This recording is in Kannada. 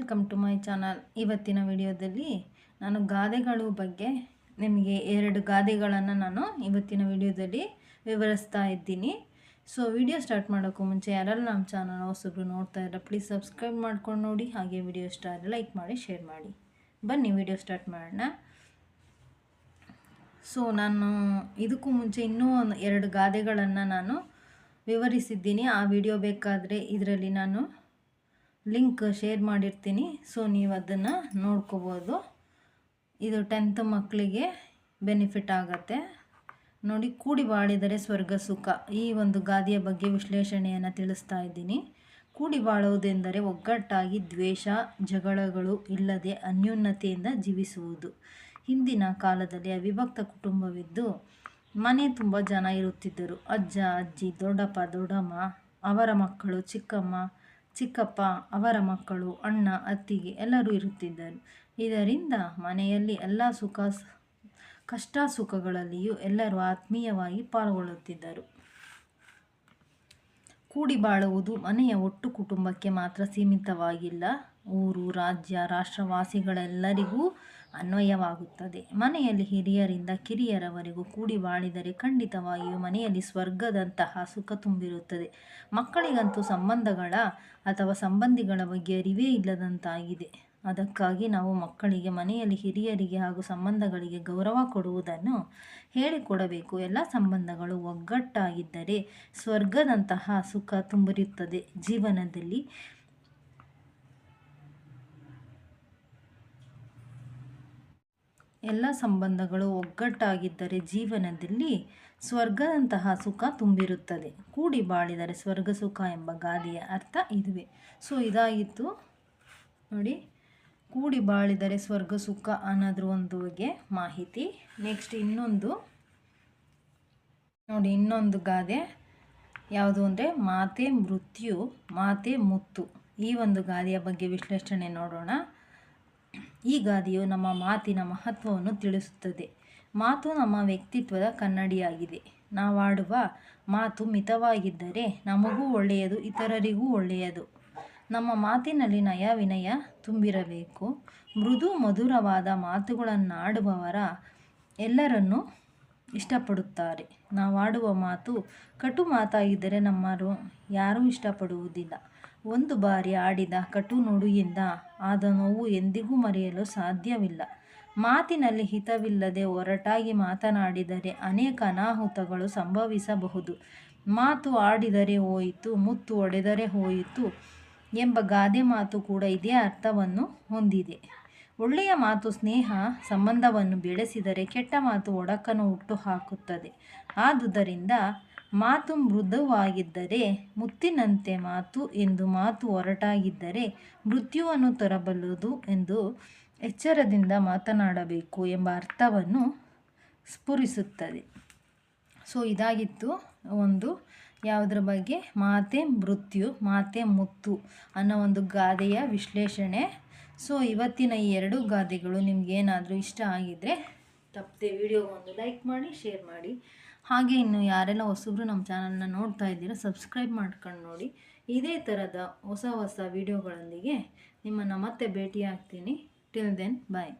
Welcome to my channel. ಇವತ್ತಿನ ವಿಡಿಯೋದಲ್ಲಿ ನಾನು ಗಾದೆಗಳು ಬಗ್ಗೆ ನಿಮಗೆ 2 ಗಾದೆಗಳನ್ನು ನಾನು ಇವತ್ತಿನ ವಿಡಿಯೋದಲ್ಲಿ ವಿವರಿಸ್ತಾ ಇದ್ದೀನಿ. ಸೊ ವಿಡಿಯೋ ಸ್ಟಾರ್ಟ್ ಮಾಡೋಕ್ಕೂ ಮುಂಚೆ ಯಾರೆಲ್ಲ ನಮ್ಮ ಚಾನಲ್ ಹೊಸಬ್ರು ನೋಡ್ತಾ ಇದ್ದಾರೆ ಪ್ಲೀಸ್ ಸಬ್ಸ್ಕ್ರೈಬ್ ಮಾಡ್ಕೊಂಡು ನೋಡಿ. ಹಾಗೆ ವಿಡಿಯೋ ಇಷ್ಟ ಆದರೆ ಲೈಕ್ ಮಾಡಿ, ಶೇರ್ ಮಾಡಿ. ಬನ್ನಿ ವಿಡಿಯೋ ಸ್ಟಾರ್ಟ್ ಮಾಡೋಣ. ಸೊ ನಾನು ಇದಕ್ಕೂ ಮುಂಚೆ ಇನ್ನೂ 2 ಗಾದೆಗಳನ್ನು ನಾನು ವಿವರಿಸಿದ್ದೀನಿ. ಆ ವಿಡಿಯೋ ಬೇಕಾದರೆ ಇದರಲ್ಲಿ ನಾನು ಲಿಂಕ್ ಶೇರ್ ಮಾಡಿರ್ತೀನಿ. ಸೊ ನೀವು ಅದನ್ನು ನೋಡ್ಕೋಬೋದು. ಇದು 10th ಮಕ್ಕಳಿಗೆ ಬೆನಿಫಿಟ್ ಆಗುತ್ತೆ ನೋಡಿ. ಕೂಡಿ ಬಾಳಿದರೆ ಸ್ವರ್ಗ ಸುಖ, ಈ ಒಂದು ಗಾದೆಯ ಬಗ್ಗೆ ವಿಶ್ಲೇಷಣೆಯನ್ನು ತಿಳಿಸ್ತಾ ಇದ್ದೀನಿ. ಕೂಡಿ ಬಾಳುವುದೆಂದರೆ ಒಗ್ಗಟ್ಟಾಗಿ ದ್ವೇಷ ಜಗಳಗಳು ಇಲ್ಲದೆ ಅನ್ಯೋನ್ಯತೆಯಿಂದ ಜೀವಿಸುವುದು. ಹಿಂದಿನ ಕಾಲದಲ್ಲಿ ಅವಿಭಕ್ತ ಕುಟುಂಬವಿದ್ದು ಮನೆ ತುಂಬ ಜನ ಇರುತ್ತಿದ್ದರು. ಅಜ್ಜ ಅಜ್ಜಿ, ದೊಡ್ಡಪ್ಪ ದೊಡ್ಡಮ್ಮ, ಅವರ ಮಕ್ಕಳು, ಚಿಕ್ಕಮ್ಮ ಚಿಕ್ಕಪ್ಪ ಅವರ ಮಕ್ಕಳು, ಅಣ್ಣ ಅತ್ತಿಗೆ ಎಲ್ಲರೂ ಇರುತ್ತಿದ್ದರು. ಇದರಿಂದ ಮನೆಯಲ್ಲಿ ಎಲ್ಲ ಕಷ್ಟ ಸುಖಗಳಲ್ಲಿಯೂ ಎಲ್ಲರೂ ಆತ್ಮೀಯವಾಗಿ ಪಾಲ್ಗೊಳ್ಳುತ್ತಿದ್ದರು. ಕೂಡಿ ಬಾಳುವುದು ಮನೆಯ ಒಟ್ಟು ಕುಟುಂಬಕ್ಕೆ ಮಾತ್ರ ಸೀಮಿತವಾಗಿಲ್ಲ, ಊರು ರಾಜ್ಯ ರಾಷ್ಟ್ರವಾಸಿಗಳೆಲ್ಲರಿಗೂ ಅನ್ವಯವಾಗುತ್ತದೆ. ಮನೆಯಲ್ಲಿ ಹಿರಿಯರಿಂದ ಕಿರಿಯರವರೆಗೂ ಕೂಡಿ ಬಾಳಿದರೆ ಖಂಡಿತವಾಗಿಯೂ ಮನೆಯಲ್ಲಿ ಸ್ವರ್ಗದಂತಹ ಸುಖ ತುಂಬಿರುತ್ತದೆ. ಮಕ್ಕಳಿಗಂತೂ ಸಂಬಂಧಗಳ ಅಥವಾ ಸಂಬಂಧಿಗಳ ಬಗ್ಗೆ ಅರಿವೇ ಇಲ್ಲದಂತಾಗಿದೆ. ಅದಕ್ಕಾಗಿ ನಾವು ಮಕ್ಕಳಿಗೆ ಮನೆಯಲ್ಲಿ ಹಿರಿಯರಿಗೆ ಹಾಗೂ ಸಂಬಂಧಗಳಿಗೆ ಗೌರವ ಕೊಡುವುದನ್ನು ಹೇಳಿಕೊಡಬೇಕು. ಎಲ್ಲ ಸಂಬಂಧಗಳು ಒಗ್ಗಟ್ಟಾಗಿದ್ದರೆ ಸ್ವರ್ಗದಂತಹ ಸುಖ ತುಂಬಿರುತ್ತದೆ ಜೀವನದಲ್ಲಿ. ಎಲ್ಲ ಸಂಬಂಧಗಳು ಒಗ್ಗಟ್ಟಾಗಿದ್ದರೆ ಜೀವನದಲ್ಲಿ ಸ್ವರ್ಗದಂತಹ ಸುಖ ತುಂಬಿರುತ್ತದೆ. ಕೂಡಿ ಬಾಳಿದರೆ ಸ್ವರ್ಗ ಸುಖ ಎಂಬ ಗಾದೆಯ ಅರ್ಥ ಇದುವೇ. ಸೊ ಇದಾಗಿತ್ತು ನೋಡಿ, ಕೂಡಿ ಬಾಳಿದರೆ ಸ್ವರ್ಗ ಸುಖ ಅನ್ನೋದ್ರ ಒಂದು ಬಗ್ಗೆ ಮಾಹಿತಿ. ನೆಕ್ಸ್ಟ್ ಇನ್ನೊಂದು ಗಾದೆ ಯಾವುದು ಅಂದರೆ ಮಾತೆ ಮೃತ್ಯು ಮಾತೆ ಮುತ್ತು. ಈ ಒಂದು ಗಾದೆಯ ಬಗ್ಗೆ ವಿಶ್ಲೇಷಣೆ ನೋಡೋಣ. ಈ ಗಾದೆಯು ನಮ್ಮ ಮಾತಿನ ಮಹತ್ವವನ್ನು ತಿಳಿಸುತ್ತದೆ. ಮಾತು ನಮ್ಮ ವ್ಯಕ್ತಿತ್ವದ ಕನ್ನಡಿಯಾಗಿದೆ. ನಾವಾಡುವ ಮಾತು ಮಿತವಾಗಿದ್ದರೆ ನಮಗೂ ಒಳ್ಳೆಯದು, ಇತರರಿಗೂ ಒಳ್ಳೆಯದು. ನಮ್ಮ ಮಾತಿನಲ್ಲಿ ನಯ ವಿನಯ ತುಂಬಿರಬೇಕು. ಮೃದು ಮಧುರವಾದ ಮಾತುಗಳನ್ನಾಡುವವರ ಎಲ್ಲರನ್ನೂ ಇಷ್ಟಪಡುತ್ತಾರೆ. ನಾವಾಡುವ ಮಾತು ಕಟು ಮಾತಾಗಿದ್ದರೆ ನಮ್ಮರು ಯಾರೂ ಇಷ್ಟಪಡುವುದಿಲ್ಲ. ಒಂದು ಬಾರಿ ಆಡಿದ ಕಟು ನುಡಿಯಿಂದ ಆದ ನೋವು ಎಂದಿಗೂ ಮರೆಯಲು ಸಾಧ್ಯವಿಲ್ಲ. ಮಾತಿನಲ್ಲಿ ಹಿತವಿಲ್ಲದೆ ಒರಟಾಗಿ ಮಾತನಾಡಿದರೆ ಅನೇಕ ಅನಾಹುತಗಳು ಸಂಭವಿಸಬಹುದು. ಮಾತು ಆಡಿದರೆ ಹೋಯಿತು, ಮುತ್ತು ಒಡೆದರೆ ಹೋಯಿತು ಎಂಬ ಗಾದೆ ಮಾತು ಕೂಡ ಇದೇ ಅರ್ಥವನ್ನು ಹೊಂದಿದೆ. ಒಳ್ಳೆಯ ಮಾತು ಸ್ನೇಹ ಸಂಬಂಧವನ್ನು ಬೆಳೆಸಿದರೆ, ಕೆಟ್ಟ ಮಾತು ಒಡಕನ್ನು ಹುಟ್ಟು ಹಾಕುತ್ತದೆ. ಆದುದರಿಂದ ಮಾತು ಮೃದುವಾಗಿದ್ದರೆ ಮುತ್ತಿನಂತೆ ಮಾತು ಎಂದು, ಮಾತು ಒರಟಾಗಿದ್ದರೆ ಮೃತ್ಯುವನ್ನು ತರಬಲ್ಲದು ಎಂದು ಎಚ್ಚರದಿಂದ ಮಾತನಾಡಬೇಕು ಎಂಬ ಅರ್ಥವನ್ನು ಸ್ಫುರಿಸುತ್ತದೆ. ಸೊ ಇದಾಗಿತ್ತು ಒಂದು ಯಾವುದ್ರ ಬಗ್ಗೆ, ಮಾತೆ ಮೃತ್ಯು ಮಾತೆ ಮುತ್ತು ಅನ್ನೋ ಒಂದು ಗಾದೆಯ ವಿಶ್ಲೇಷಣೆ. ಸೊ ಇವತ್ತಿನ ಈ 2 ಗಾದೆಗಳು ನಿಮಗೇನಾದರೂ ಇಷ್ಟ ಆಗಿದ್ದರೆ ತಪ್ಪದೆ ವಿಡಿಯೋಗೊಂದು ಲೈಕ್ ಮಾಡಿ, ಶೇರ್ ಮಾಡಿ. ಹಾಗೆ ಇನ್ನು ಯಾರೆಲ್ಲ ಹೊಸಬ್ರು ನಮ್ಮ ಚಾನಲ್ನ ನೋಡ್ತಾ ಇದ್ದೀರಾ ಸಬ್ಸ್ಕ್ರೈಬ್ ಮಾಡ್ಕೊಂಡು ನೋಡಿ. ಇದೇ ಥರದ ಹೊಸ ವಿಡಿಯೋಗಳೊಂದಿಗೆ ನಿಮ್ಮನ್ನು ಮತ್ತೆ ಭೇಟಿ ಆಗ್ತೀನಿ. ಟಿಲ್ ದೆನ್ ಬಾಯ್.